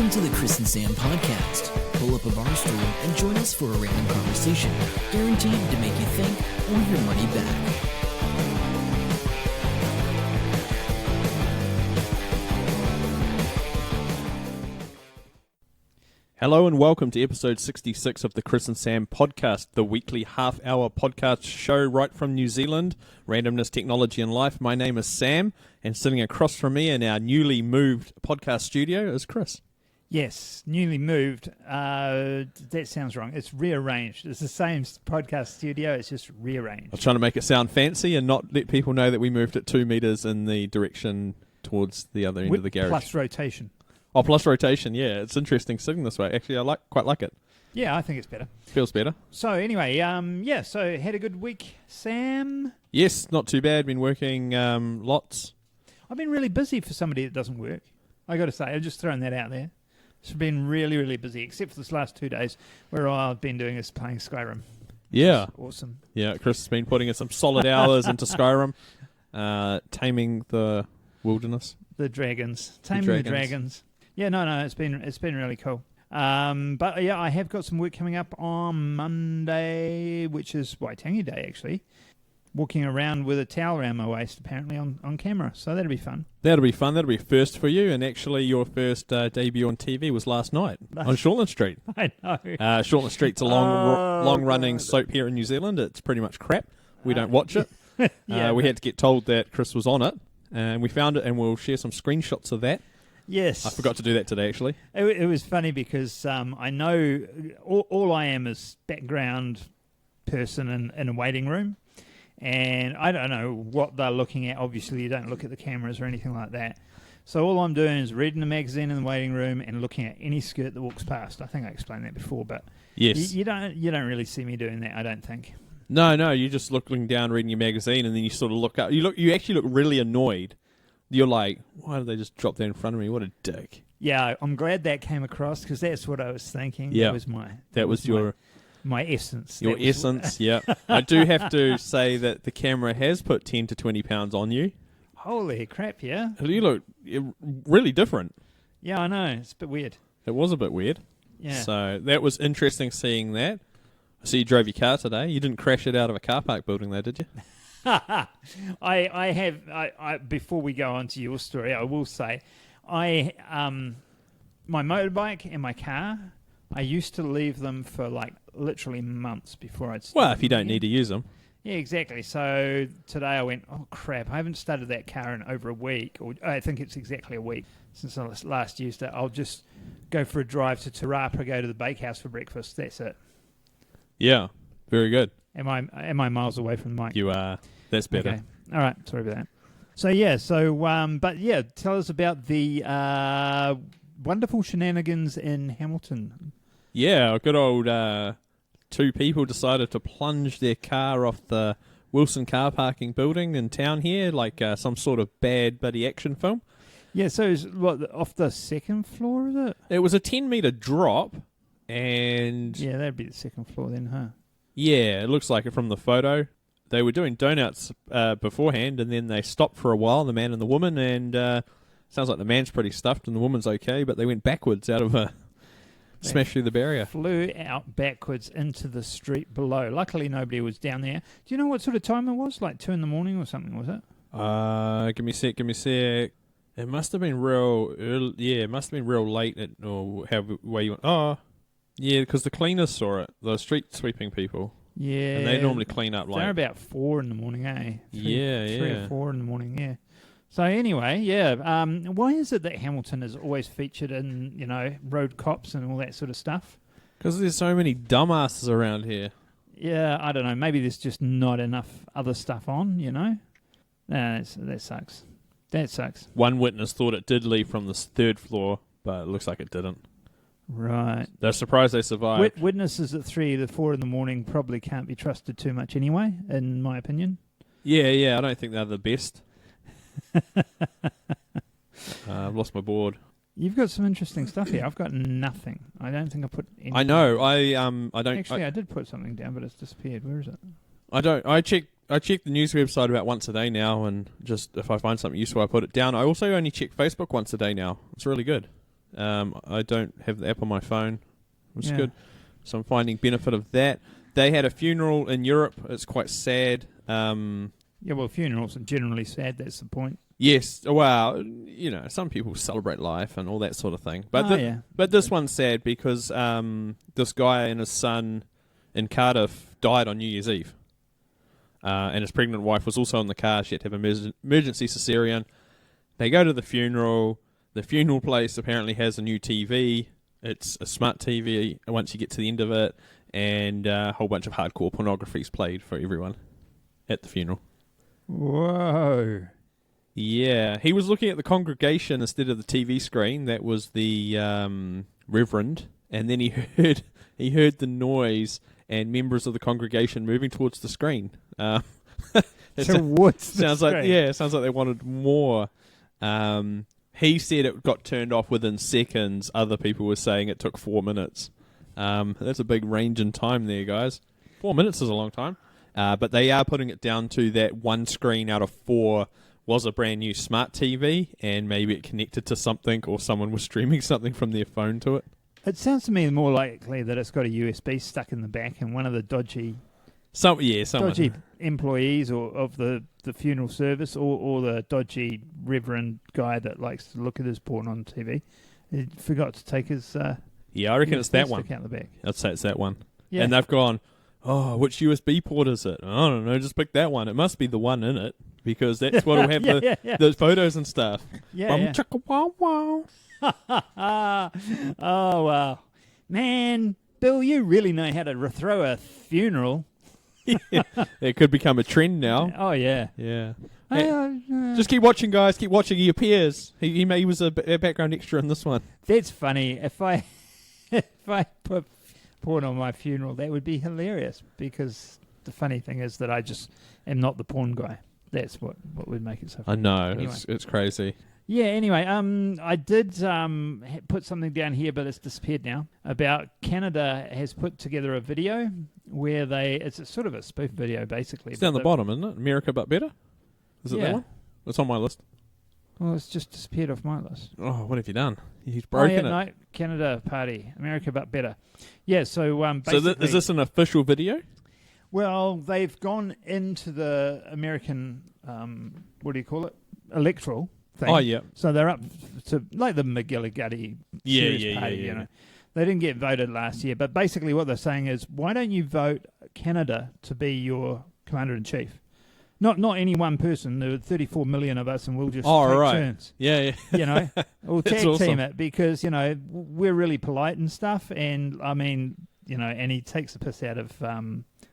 Welcome to the Chris and Sam podcast. Pull up a bar stool and join us for a random conversation, guaranteed to make you think or your money back. Hello and welcome to episode 66 of the Chris and Sam podcast, the weekly half-hour podcast show right from New Zealand, randomness, technology and life. My name is Sam, and sitting across from me in our newly moved podcast studio is Chris. Yes, newly moved. That sounds wrong. It's rearranged. It's the same podcast studio, it's just rearranged. I was trying to make it sound fancy and not let people know that we moved it 2 meters in the direction towards the other end of the garage. Plus rotation. Oh, plus rotation, yeah. It's interesting sitting this way. Actually, I quite like it. Yeah, I think it's better. Feels better. So anyway, so had a good week, Sam? Yes, not too bad. Been working lots. I've been really busy for somebody that doesn't work. I got to say, I've just thrown that out there. It's been really, really busy, except for this last 2 days where all I've been doing is playing Skyrim. Yeah. Awesome. Yeah, Chris has been putting in some solid hours into Skyrim, taming the wilderness. The dragons. Taming the dragons. Yeah, no, it's been really cool. But yeah, I have got some work coming up on Monday, which is Waitangi Day, actually. Walking around with a towel around my waist, apparently, on camera. So that'll be fun. That'll be fun. That'll be a first for you. And actually, your first debut on TV was last night on Shortland Street. I know. Shortland Street's a long-running soap here in New Zealand. It's pretty much crap. We don't watch it. Yeah, we had to get told that Chris was on it. And we found it, and we'll share some screenshots of that. Yes. I forgot to do that today, actually. It was funny because I know all I am is background person in a waiting room. And I don't know what they're looking at. Obviously, you don't look at the cameras or anything like that. So all I'm doing is reading a magazine in the waiting room and looking at any skirt that walks past. I think I explained that before, but yes, you don't really see me doing that, I don't think. No, you just looking down, reading your magazine, and then you sort of look up. You actually look really annoyed. You're like, why did they just drop that in front of me? What a dick. Yeah, I'm glad that came across because that's what I was thinking. Yeah. That was my essence. Your essence, yeah. I do have to say that the camera has put 10 to 20 pounds on you. Holy crap, yeah. You look really different. Yeah, I know. It's a bit weird. It was a bit weird. Yeah. So that was interesting seeing that. I see you drove your car today. You didn't crash it out of a car park building though, did you? I have. Before we go on to your story, I will say, my motorbike and my car, I used to leave them for like literally months before I'd start. Well, if you don't need to use them. Yeah, exactly. So today I went, oh crap, I haven't started that car in over a week, or I think it's exactly a week since I last used it. I'll just go for a drive to Te Rapa, go to the bakehouse for breakfast. That's it. Yeah, very good. Am I miles away from the mic? You are. That's better. Okay. All right. Sorry about that. But yeah, tell us about the wonderful shenanigans in Hamilton. Yeah, a good old two people decided to plunge their car off the Wilson car parking building in town here, like some sort of bad buddy action film. Yeah, so it's off the second floor, is it? It was a 10-meter drop, and... Yeah, that'd be the second floor then, huh? Yeah, it looks like it from the photo. They were doing donuts beforehand, and then they stopped for a while, the man and the woman, and sounds like the man's pretty stuffed and the woman's okay, but they went backwards out of a... smashed through the barrier. Flew out backwards into the street below. Luckily, nobody was down there. Do you know what sort of time it was? Like 2 a.m. or something, was it? Give me a sec. It must have been real early. Yeah, it must have been real late, or however way you went. Oh, yeah, because the cleaners saw it. The street sweeping people. Yeah. And they normally clean up like... They're about 4 a.m, eh? 3 or 4 a.m, yeah. So anyway, yeah. Why is it that Hamilton is always featured in, road cops and all that sort of stuff? Because there's so many dumbasses around here. Yeah, I don't know. Maybe there's just not enough other stuff on, Nah, that sucks. That sucks. One witness thought it did leave from the 3rd floor, but it looks like it didn't. Right. They're surprised they survived. Witnesses at 3 to 4 in the morning probably can't be trusted too much anyway, in my opinion. Yeah, I don't think they're the best. I've lost my board. You've got some interesting stuff here. I've got nothing. I don't think I put anything. I know. I don't. Actually, I did put something down, but it's disappeared. Where is it? I don't. I check the news website about once a day now, and just if I find something useful, I put it down. I also only check Facebook once a day now. It's really good. I don't have the app on my phone. It's Yeah. good. So I'm finding benefit of that. They had a funeral in Europe. It's quite sad. Yeah, well, funerals are generally sad. That's the point. Yes, well, some people celebrate life and all that sort of thing. But but this one's sad because this guy and his son in Cardiff died on New Year's Eve. And his pregnant wife was also in the car. She had to have an emergency cesarean. They go to the funeral. The funeral place apparently has a new TV. It's a smart TV once you get to the end of it. And a whole bunch of hardcore pornography's played for everyone at the funeral. Whoa. Yeah, he was looking at the congregation instead of the TV screen. That was the reverend, and then he heard the noise and members of the congregation moving towards the screen. Towards the sounds screen. It sounds like they wanted more. He said it got turned off within seconds. Other people were saying it took 4 minutes. That's a big range in time there, guys. 4 minutes is a long time. But they are putting it down to that one screen out of 4 was a brand new smart TV, and maybe it connected to something or someone was streaming something from their phone to it. It sounds to me more likely that it's got a USB stuck in the back, and one of the dodgy employees or of the funeral service or the dodgy reverend guy that likes to look at his porn on TV, he forgot to take his I reckon USB it's that one. stick out the back. I'd say it's that one. Yeah. And they've gone, oh, which USB port is it? I don't know, just pick that one. It must be the one in it, because that's what will have the photos and stuff. Yeah. Chicka wow wow. Oh, wow. Man, Bill, you really know how to throw a funeral. It could become a trend now. Oh, yeah. Yeah. Hey, just keep watching, guys. Keep watching. He appears. He was a background extra in this one. That's funny. If I put porn on my funeral, that would be hilarious, because the funny thing is that I just am not the porn guy. That's what would make it so funny. I know. Anyway. It's crazy. Yeah, anyway, I did put something down here, but it's disappeared now, about Canada has put together a video where it's a sort of a spoof video, basically. It's down the bottom, isn't it? America But Better? Is it that one? It's on my list. Well, it's just disappeared off my list. Oh, what have you done? He's broken it. No, Canada Party, America But Better. Yeah, so basically... So is this an official video? Well, they've gone into the American, what do you call it, electoral thing. Oh, yeah. So they're up to, like the McGillicuddy Party, you know. They didn't get voted last year, but basically what they're saying is, why don't you vote Canada to be your commander-in-chief? Not any one person. There are 34 million of us, and we'll just take turns. Yeah. You know, we'll tag awesome. team it, because, you know, we're really polite and stuff, and, I mean, you know, and he takes the piss out of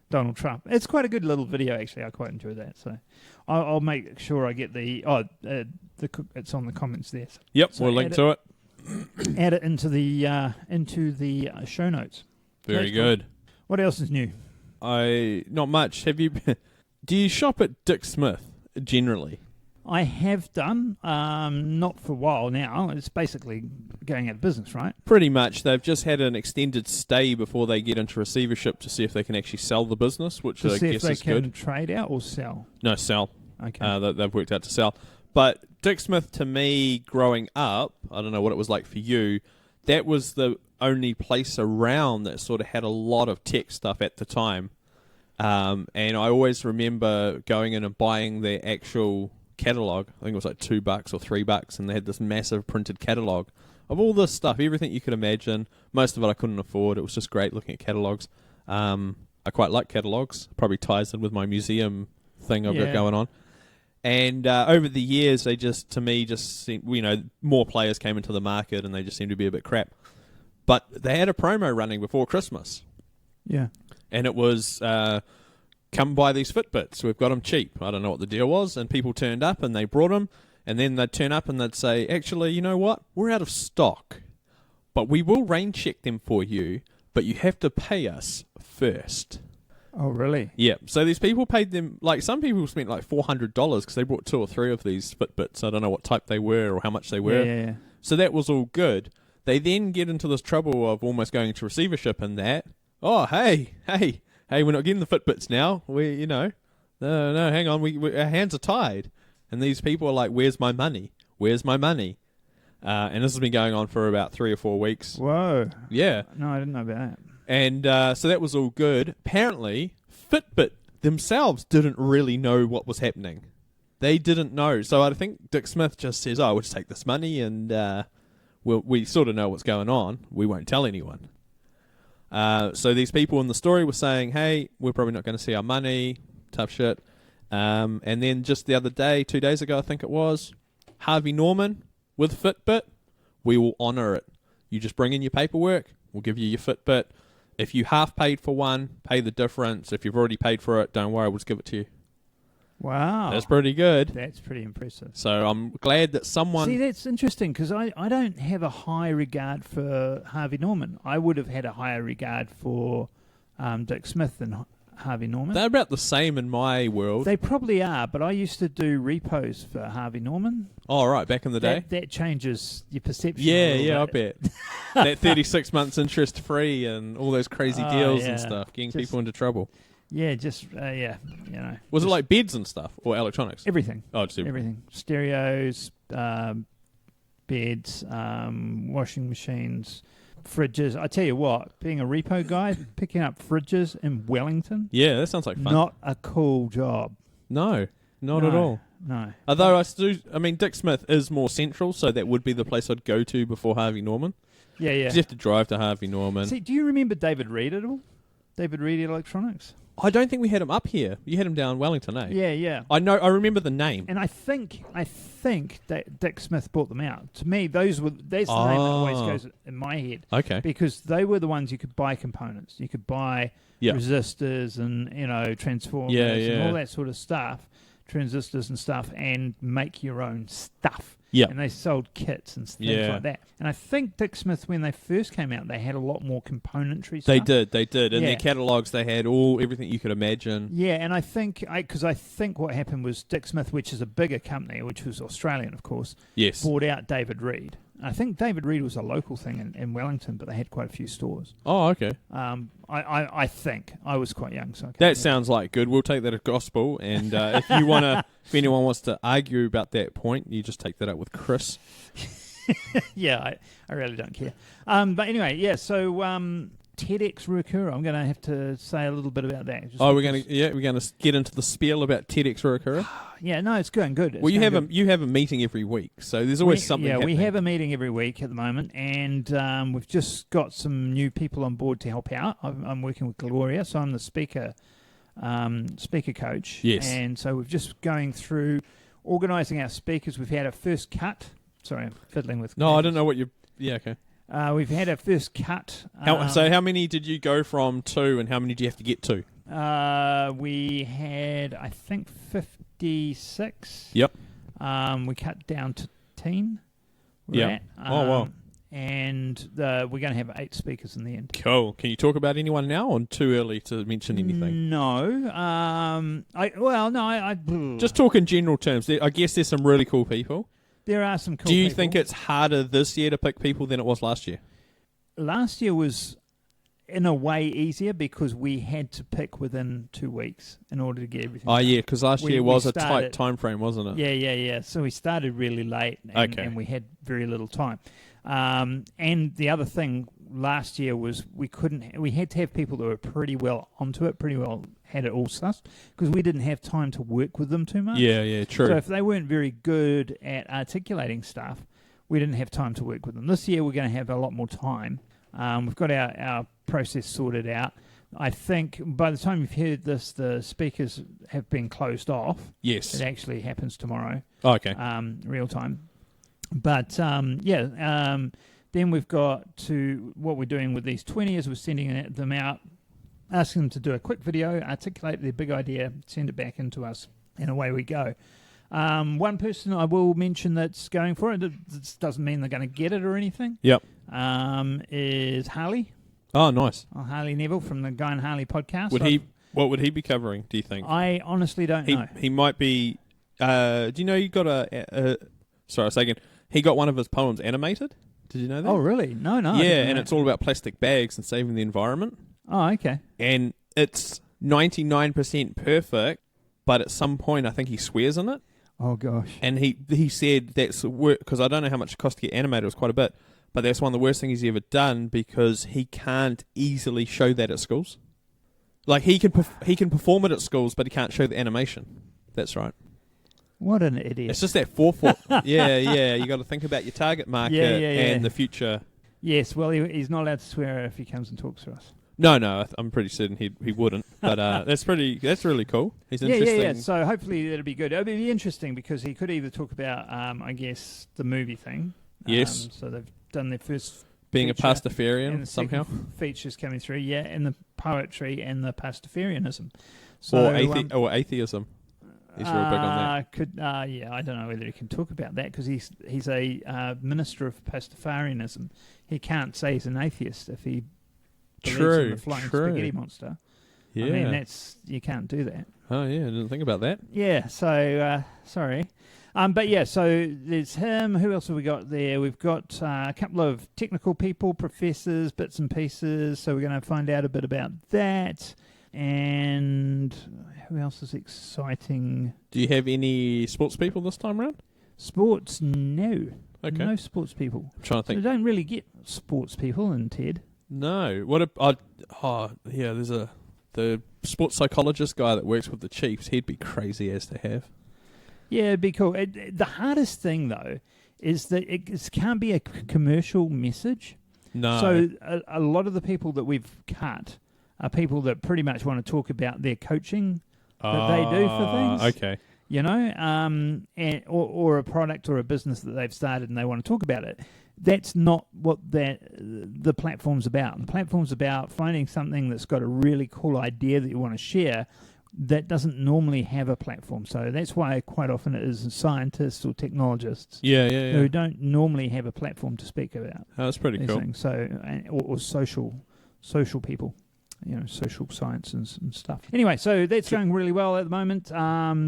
Donald Trump. It's quite a good little video, actually. I quite enjoy that. So I'll make sure I get it's on the comments there. Yep, So we'll link to it. Add it into the show notes. Very good. Cool. What else is new? Not much. Have you? Do you shop at Dick Smith generally? I have done, not for a while now. It's basically going out of business, right? Pretty much. They've just had an extended stay before they get into receivership to see if they can actually sell the business, which I guess is good. To see if they can trade out or sell? No, sell. Okay. They've worked out to sell. But Dick Smith, to me, growing up, I don't know what it was like for you, that was the only place around that sort of had a lot of tech stuff at the time. And I always remember going in and buying their actual catalog. I think it was like $2 or $3, and they had this massive printed catalog of all this stuff, everything you could imagine. Most of it I couldn't afford. It was just great looking at catalogs. I quite like catalogs. Probably ties in with my museum thing I've got going on. And over the years, they just seemed, more players came into the market, and they just seemed to be a bit crap. But they had a promo running before Christmas. Yeah. And it was, come buy these Fitbits. We've got them cheap. I don't know what the deal was. And people turned up, and they brought them. And then they'd turn up, and they'd say, actually, you know what? We're out of stock. But we will rain check them for you, but you have to pay us first. Oh, really? Yeah. So these people paid them, like some people spent like $400 because they bought 2 or 3 of these Fitbits. I don't know what type they were or how much they were. Yeah. So that was all good. They then get into this trouble of almost going into receivership and that. Oh, hey, we're not getting the Fitbits now. No, hang on. Our hands are tied. And these people are like, where's my money? Where's my money? And this has been going on for about 3 or 4 weeks. Whoa. Yeah. No, I didn't know about that. And so that was all good. Apparently, Fitbit themselves didn't really know what was happening. They didn't know. So I think Dick Smith just says, we'll just take this money and we sort of know what's going on. We won't tell anyone. So these people in the story were saying, hey, we're probably not going to see our money, tough shit. And then just the other day, 2 days ago I think it was, Harvey Norman with Fitbit, we will honour it. You just bring in your paperwork, we'll give you your Fitbit. If you half paid for one, pay the difference. If you've already paid for it, don't worry, we'll just give it to you. Wow. That's pretty good. That's pretty impressive. So I'm glad that someone... See, that's interesting because I don't have a high regard for Harvey Norman. I would have had a higher regard for Dick Smith than Harvey Norman. They're about the same in my world. They probably are, but I used to do repos for Harvey Norman. Oh, right, back in the day? That changes your perception. Yeah, I bet. That 36 months interest free and all those crazy deals and stuff, getting people into trouble. Yeah, just, you know. Was it like beds and stuff or electronics? Everything. Oh, just everything. Stereos, beds, washing machines, fridges. I tell you what, being a repo guy, picking up fridges in Wellington. Yeah, that sounds like fun. Not a cool job. No, not at all. No. Although Dick Smith is more central, so that would be the place I'd go to before Harvey Norman. Yeah. Because you have to drive to Harvey Norman. See, do you remember David Reed at all? David Reed Electronics? I don't think we had him up here. You had him down in Wellington, eh? Yeah. I know. I remember the name. And I think that Dick Smith bought them out. To me, that's the name that always goes in my head. Okay. Because they were the ones you could buy components. You could buy resistors and transformers and all that sort of stuff, transistors and stuff, and make your own stuff. Yeah. And they sold kits and things like that. And I think Dick Smith, when they first came out, they had a lot more componentry stuff. They did. In their catalogues, they had everything you could imagine. Yeah, and I think what happened was Dick Smith, which is a bigger company, which was Australian, of course, bought out David Reed. I think David Reed was a local thing in Wellington, but they had quite a few stores. Oh, okay. I think I was quite young, so that sounds like good. We'll take that as gospel, and if anyone wants to argue about that point, you just take that up with Chris. Yeah, I really don't care. But anyway, so TEDx Ruakura. I'm going to have to say a little bit about that. We're going to get into the spiel about TEDx Ruakura. Yeah, no, it's going good. You have a meeting every week, so there's always something. Yeah, we have a meeting every week at the moment, and we've just got some new people on board to help out. I'm working with Gloria, so I'm the speaker coach. Yes, and so we're just going through organising our speakers. We've had our first cut. Sorry, I'm fiddling with. No, I don't know what you. Yeah, okay. We've had our first cut. So how many did you go from to, and how many do you have to get to? We had, I think, 56. Yep. We cut down to 10. Yeah. Wow. And we're going to have 8 speakers in the end. Cool. Can you talk about anyone now, or too early to mention anything? No. Just talk in general terms. I guess there's some really cool people. There are some cool people. Do you think it's harder this year to pick people than it was last year? Last year was, in a way, easier because we had to pick within 2 weeks in order to get everything done. Because last year was a tight time frame, wasn't it? Yeah. So we started really late and we had very little time. And the other thing last year was we had to have people that were pretty well onto it, pretty well had it all sussed, because we didn't have time to work with them too much. Yeah, true. So if they weren't very good at articulating stuff, we didn't have time to work with them. This year we're going to have a lot more time. We've got our process sorted out. I think by the time you've heard this, the speakers have been closed off. Yes. It actually happens tomorrow. Oh, okay. Real time. But, then we've got to, what we're doing with these 20 is we're sending them out, asking them to do a quick video, articulate their big idea, send it back into us, and away we go. One person I will mention that's going for it, this doesn't mean they're going to get it or anything. Yep. Is Harley. Oh, nice. Harley Neville from the Guy and Harley podcast. What would he be covering, do you think? I honestly don't know. He might be, do you know he got he got one of his poems animated? Did you know that? Oh, really? No. Yeah, and it's all about plastic bags and saving the environment. Oh, okay. And it's 99% perfect, but at some point I think he swears in it. Oh gosh. And he said that's work because I don't know how much it cost to get animated. It was quite a bit, but that's one of the worst things he's ever done because he can't easily show that at schools. Like he can perform it at schools, but he can't show the animation. That's right. What an idiot! It's just that forefoot. yeah. You got to think about your target market and the future. Yes. Well, he's not allowed to swear if he comes and talks to us. No, I'm pretty certain he wouldn't. But that's really cool. He's interesting. Yeah. So hopefully it'll be good. It'll be interesting because he could either talk about, I guess, the movie thing. Yes. So they've done their first being a Pastafarian and the somehow. Features coming through, and the poetry and the Pastafarianism. So, or atheism. He's real big on that. I don't know whether he can talk about that because he's a minister of Pastafarianism. He can't say he's an atheist if he believes in the flying spaghetti monster. Yeah. I mean, you can't do that. Oh, yeah, I didn't think about that. Yeah, so, sorry. But yeah, so there's him. Who else have we got there? We've got a couple of technical people, professors, bits and pieces. So we're going to find out a bit about that. And who else is exciting? Do you have any sports people this time around? Sports? No. Okay. No sports people. I'm trying to think. So don't really get sports people in TED. No. There's the sports psychologist guy that works with the Chiefs. He'd be crazy as to have. Yeah, it'd be cool. The hardest thing, though, is that it can't be a commercial message. No. So a lot of the people that we've cut are people that pretty much want to talk about their coaching that they do for things. Okay. You know, or a product or a business that they've started and they want to talk about it. That's not what the platform's about. The platform's about finding something that's got a really cool idea that you want to share that doesn't normally have a platform. So that's why quite often it is scientists or technologists who don't normally have a platform to speak about. Oh, that's pretty cool. Things. So, or social people, social science and stuff. Anyway, so that's going really well at the moment.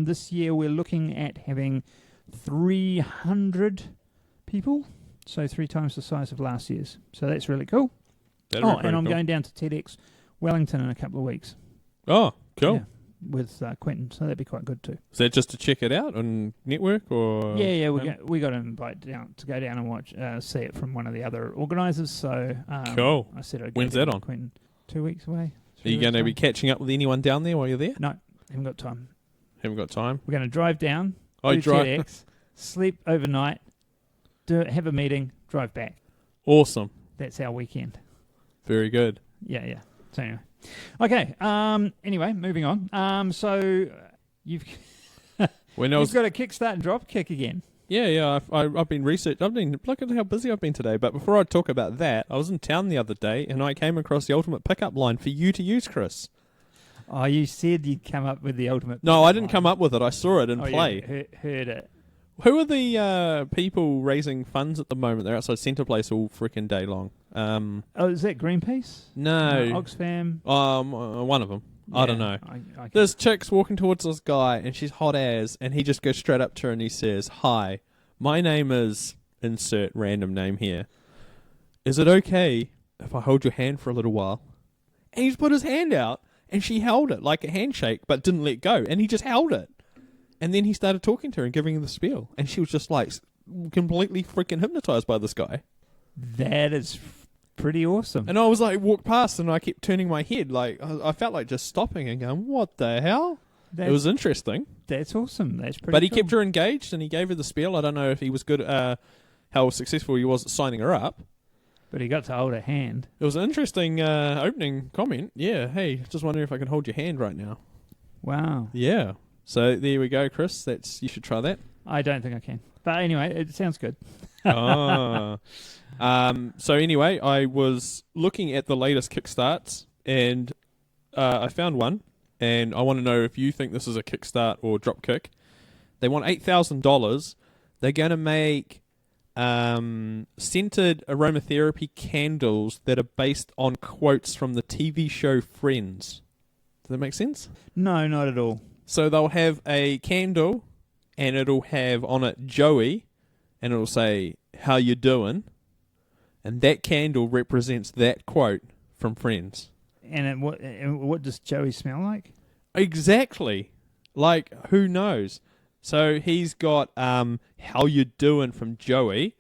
This year we're looking at having 300 people, so 3 times the size of last year's. So that's really cool. And I'm going down to TEDx Wellington in a couple of weeks. Oh, cool. Yeah, with Quentin, so that'd be quite good too. Is that just to check it out on network or? Yeah, we got invited down to go down and watch, see it from one of the other organisers. So cool. I said I'd When's go that down on? Quentin, 2 weeks away. Are you going to be catching up with anyone down there while you're there? No, haven't got time. Haven't got time. We're going to drive down. Drive. TEDx, sleep overnight, have a meeting, drive back. Awesome. That's our weekend. Very good. Yeah. So anyway. Okay. Anyway, moving on. So you've got a kickstart and drop kick again. Yeah. I've been researching. Look at how busy I've been today. But before I talk about that, I was in town the other day and I came across the ultimate pickup line for you to use, Chris. Oh, you said you'd come up with the ultimate. No, I didn't come up with it. I saw it in play. You heard it. Who are the people raising funds at the moment? They're outside Centre Place all freaking day long. Is that Greenpeace? No. Oxfam? One of them. Yeah, I don't know. I This chick's walking towards this guy, and she's hot as, and he just goes straight up to her and he says, "Hi, my name is," insert random name here. "Is it okay if I hold your hand for a little while?" And he's put his hand out, and she held it like a handshake, but didn't let go, and he just held it. And then he started talking to her and giving her the spiel, and she was just like completely freaking hypnotized by this guy. That is pretty awesome. And I was like, walked past, and I kept turning my head, like I felt like just stopping and going, "What the hell?" It was interesting. That's awesome. That's pretty. But he kept her engaged, and he gave her the spiel. I don't know if he was good at how successful he was at signing her up. But he got to hold her hand. It was an interesting opening comment. Yeah, hey, just wondering if I can hold your hand right now. Wow. Yeah. So there we go, Chris. You should try that. I don't think I can. But anyway, it sounds good. So anyway, I was looking at the latest Kickstarts, and I found one, and I want to know if you think this is a Kickstart or Dropkick. They want $8,000. They're going to make scented aromatherapy candles that are based on quotes from the TV show Friends. Does that make sense? No, not at all. So they'll have a candle, and it'll have on it Joey, and it'll say, "How you doing?" And that candle represents that quote from Friends. And what does Joey smell like? Exactly. Like, who knows? So he's got How You Doing from Joey.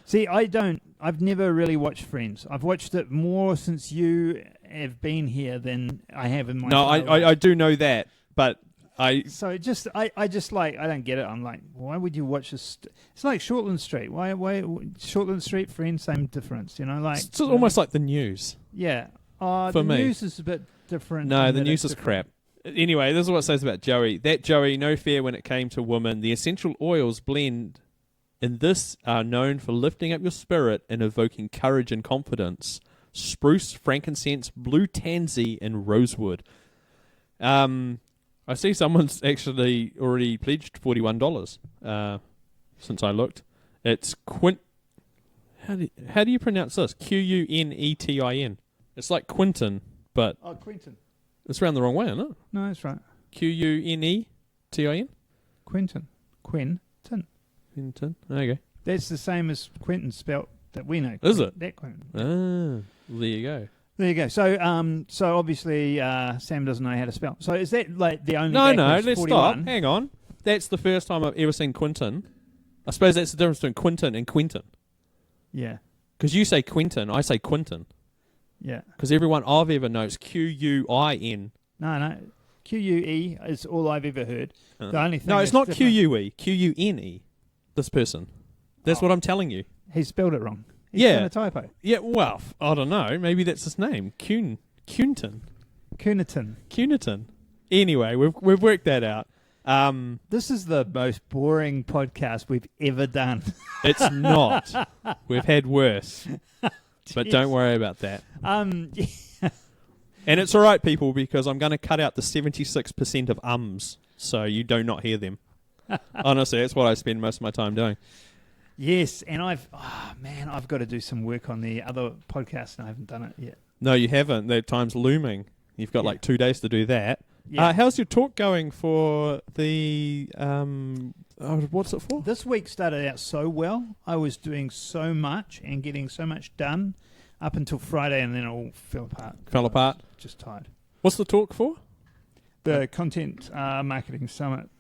See, I've never really watched Friends. I've watched it more since you have been here than I have in my life. I do know that, but I don't get it. I'm like, why would you watch this? It's like Shortland Street. Why Shortland Street, Friends, same difference. Like it's almost like the news. Yeah. For the me. News is a bit different. No, the news is crap. Anyway, this is what it says about Joey. That Joey, no fear when it came to women. The essential oils blend in this are known for lifting up your spirit and evoking courage and confidence. Spruce, frankincense, blue tansy, and rosewood. I see someone's actually already pledged $41 since I looked. It's How do you pronounce this? Qunetin. It's like Quinton, but Quinton. It's around the wrong way, isn't it? No, that's right. Qunetin. Quinton. Quinton. There you go. That's the same as Quinton spelt that we know. Is it? That Quinton. There you go. There you go. So obviously Sam doesn't know how to spell. So is that like the only? No. Let's 41? stop. Hang on. That's the first time I've ever seen Quinton. I suppose that's the difference between Quinton and Quentin. Yeah. Because you say Quentin, I say Quinton. Yeah. Because everyone I've ever knows Quin. No. QUE is all I've ever heard. The only thing. No, it's not different- QUE. Qune. This person. That's what I'm telling you. He spelled it wrong. He's Yeah. done a typo. Yeah. Well, I don't know. Maybe that's his name. Quinton. Cuniton. Anyway, we've worked that out. This is the most boring podcast we've ever done. It's not. We've had worse. But don't worry about that. And it's all right, people, because I'm going to cut out the 76% of ums, so you do not hear them. Honestly, that's what I spend most of my time doing. Yes, and I've got to do some work on the other podcast, and I haven't done it yet. No, you haven't. That time's looming. You've got like 2 days to do that. Yeah. How's your talk going for the... what's it for? This week started out so well. I was doing so much and getting so much done up until Friday, and then it all fell apart. Fell apart? Just tired. What's the talk for? The Content Marketing Summit.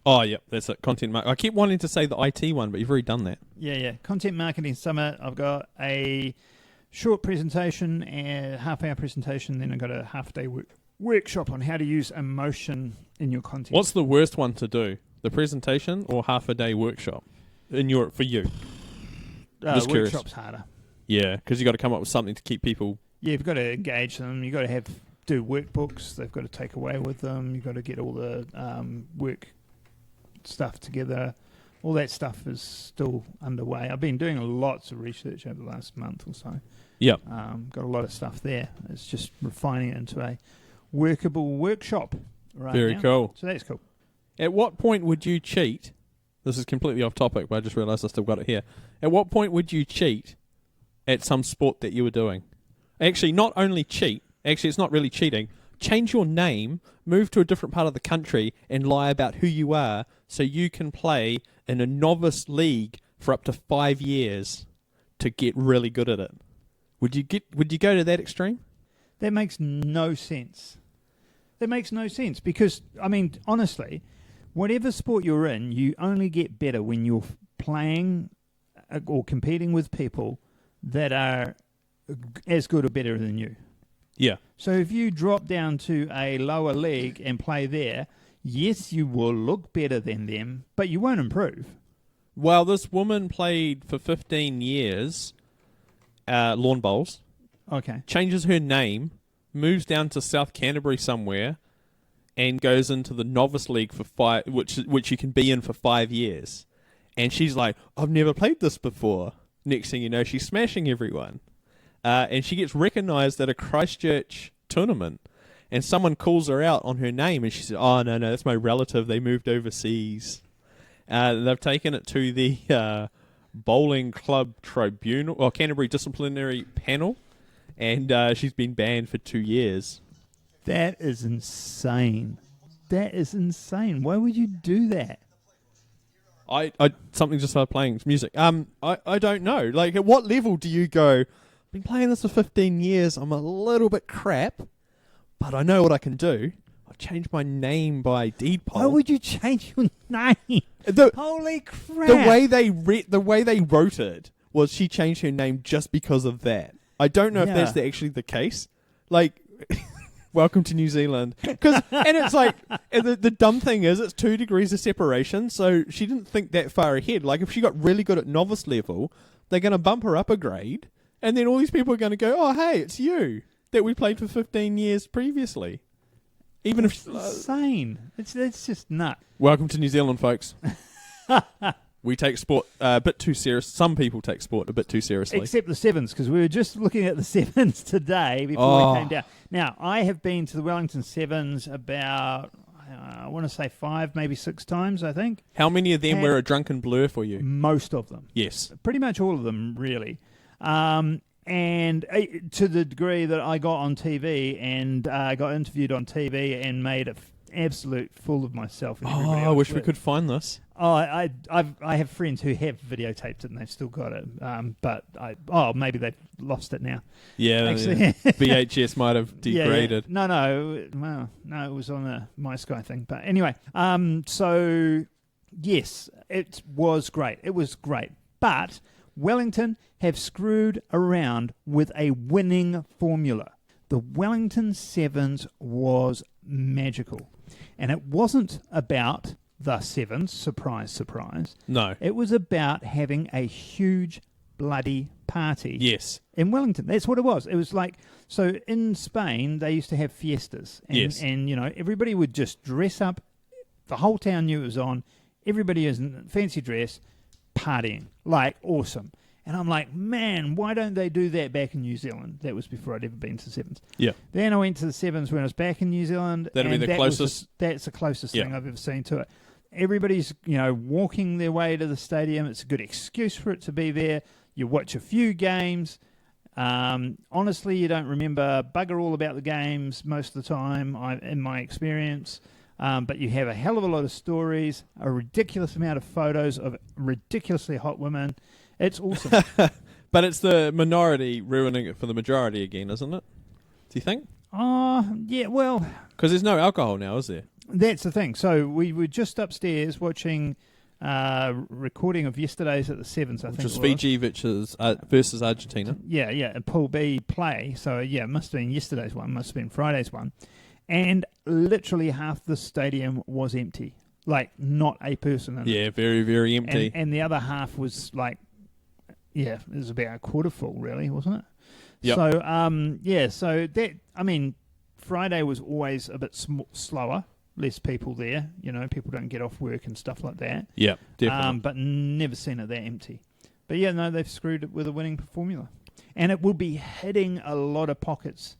Oh, yep, that's it. Content marketing. I keep wanting to say the IT one, but you've already done that. Yeah. Content Marketing Summit. I've got a short presentation and a half-hour presentation, then I've got a half-day workshop on how to use emotion in your content. What's the worst one to do? The presentation or half-a-day workshop for you? Just curious. Workshop's harder. Yeah, because you've got to come up with something to keep people... Yeah, you've got to engage them. You've got to do workbooks. They've got to take away with them. You've got to get all the work stuff together. All that stuff is still underway. I've been doing lots of research over the last month or so. Yep. Got a lot of stuff there. It's just refining it into a workable workshop right Very now. cool. So that's cool. At what point would you cheat? This is completely off topic, but I just realised I still got it here. At what point would you cheat at some sport that you were doing? Actually, not only cheat. Actually, it's not really cheating. Change your name, move to a different part of the country, and lie about who you are so you can play in a novice league for up to 5 years to get really good at it. Would you go to that extreme? That makes no sense. Because, I mean, honestly, whatever sport you're in, you only get better when you're playing or competing with people that are as good or better than you. Yeah. So if you drop down to a lower league and play there, yes, you will look better than them, but you won't improve. Well, this woman played for 15 years, lawn bowls. Okay. Changes her name, moves down to South Canterbury somewhere, and goes into the novice league for which you can be in for 5 years. And she's like, I've never played this before. Next thing you know, she's smashing everyone. And she gets recognised at a Christchurch tournament. And someone calls her out on her name, and she says, oh, no, that's my relative. They moved overseas. They've taken it to the Bowling Club Tribunal, or Canterbury Disciplinary Panel, and she's been banned for 2 years. That is insane. Why would you do that? I something just started playing music. I don't know. Like, at what level do you go, I've been playing this for 15 years, I'm a little bit crap, but I know what I can do. I change my name by deed poll. Why would you change your name? Holy crap! The way they wrote it was she changed her name just because of that. I don't know if that's actually the case. Like, welcome to New Zealand. And it's like, the dumb thing is, it's 2 degrees of separation, so she didn't think that far ahead. Like, if she got really good at novice level, they're going to bump her up a grade, and then all these people are going to go, oh, hey, it's you that we played for 15 years previously. Even if insane. It's just nuts. Welcome to New Zealand, folks. We take sport a bit too serious. Some people take sport a bit too seriously. Except the sevens, because we were just looking at the sevens today before we came down. Now, I have been to the Wellington Sevens about, I want to say 5, maybe 6 times, I think. How many of them were a drunken blur for you? Most of them. Yes. Pretty much all of them, really. And to the degree that I got on TV and got interviewed on TV and made an absolute fool of myself. And I wish we could find this. Oh, I have friends who have videotaped it and they've still got it. But maybe they've lost it now. Yeah, actually, VHS might have degraded. Yeah. No, it was on a My Sky thing. But anyway, so yes, it was great. It was great. But Wellington have screwed around with a winning formula. The Wellington Sevens was magical. And it wasn't about the Sevens, surprise, surprise. No. It was about having a huge bloody party. Yes. In Wellington. That's what it was. It was like, so in Spain, they used to have fiestas. And, yes. And, everybody would just dress up. The whole town knew it was on. Everybody is in fancy dress, partying. Like, awesome. And I'm like, man, why don't they do that back in New Zealand? That was before I'd ever been to Sevens. Yeah. Then I went to the Sevens when I was back in New Zealand. That'd be the closest. That's the closest thing I've ever seen to it. Everybody's, walking their way to the stadium. It's a good excuse for it to be there. You watch a few games. Honestly, you don't remember bugger all about the games most of the time, in my experience. But you have a hell of a lot of stories, a ridiculous amount of photos of ridiculously hot women. It's awesome. But it's the minority ruining it for the majority again, isn't it? Do you think? Yeah, well... Because there's no alcohol now, is there? That's the thing. So we were just upstairs watching recording of yesterday's at the Sevens, I think. Which was Fiji versus Argentina. Yeah, and Pool B play. So, yeah, it must have been yesterday's one, must have been Friday's one. And literally half the stadium was empty. Like, not a person in it. Yeah, very, very empty. And the other half was like... Yeah, it was about a quarter full, really, wasn't it? Yep. So, so that, Friday was always a bit slower, less people there. People don't get off work and stuff like that. Yeah, definitely. But never seen it that empty. But yeah, no, they've screwed it with a winning formula. And it will be hitting a lot of pockets.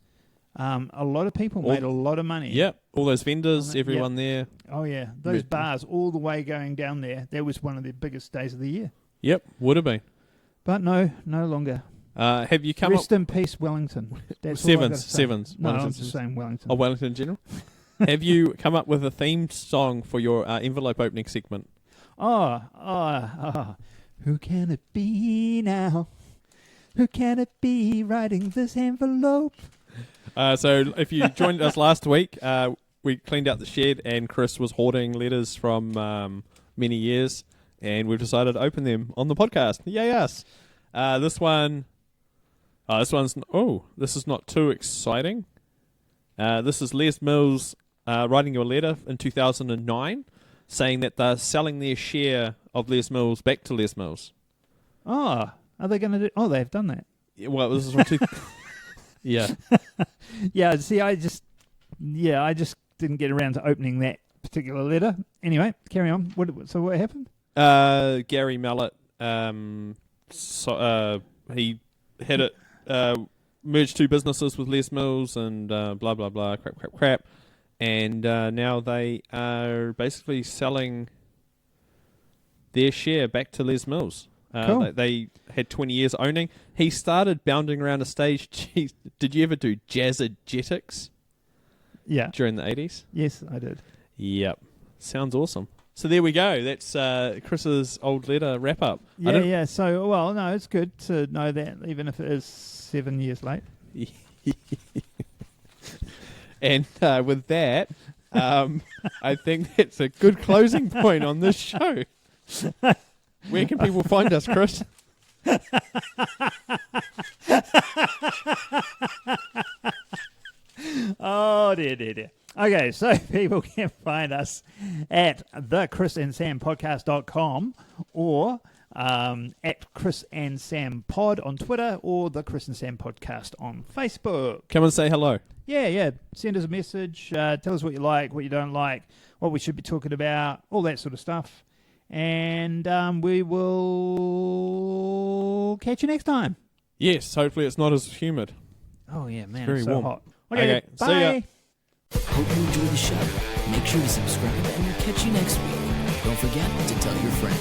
A lot of people made a lot of money. Yep, all those vendors, everyone there. Oh, yeah, those bars all the way going down there. That was one of the biggest days of the year. Yep, would have been. But no longer. Have you come Rest in peace, Wellington. That's Sevens. No, I'm just saying Wellington. Oh, Wellington in general? Have you come up with a themed song for your envelope opening segment? Who can it be now? Who can it be writing this envelope? So if you joined us last week, we cleaned out the shed and Chris was hoarding letters from many years. And we've decided to open them on the podcast. Yay us! This is not too exciting. This is Les Mills writing you a letter in 2009 saying that they're selling their share of Les Mills back to Les Mills. Oh, are they going to do... Oh, they've done that. Yeah, well, this is from Yeah. Yeah, see, I just didn't get around to opening that particular letter. Anyway, carry on. So what happened? Gary Mallet, he had it merged 2 businesses with Les Mills and blah, blah, blah, crap. And now they are basically selling their share back to Les Mills. Cool. They had 20 years owning. He started bounding around a stage. Jeez, did you ever do Jazzagetics? Yeah. During the 80s? Yes, I did. Yep. Sounds awesome. So there we go. That's Chris's old letter wrap-up. Yeah. So, well, no, it's good to know that, even if it is 7 years late. And with that, I think that's a good closing point on this show. Where can people find us, Chris? Oh, dear. Okay, so people can find us at thechrisandsampodcast.com or at Chris and Sam Pod on Twitter or the Chris and Sam Podcast on Facebook. Come and say hello. Yeah. Send us a message. Tell us what you like, what you don't like, what we should be talking about, all that sort of stuff. And we will catch you next time. Yes, hopefully it's not as humid. Oh, yeah, man. Very it's so warm. hot. Okay, bye. see ya. Hope you enjoyed the show. Make sure to subscribe and we'll catch you next week. Don't forget to tell your friend.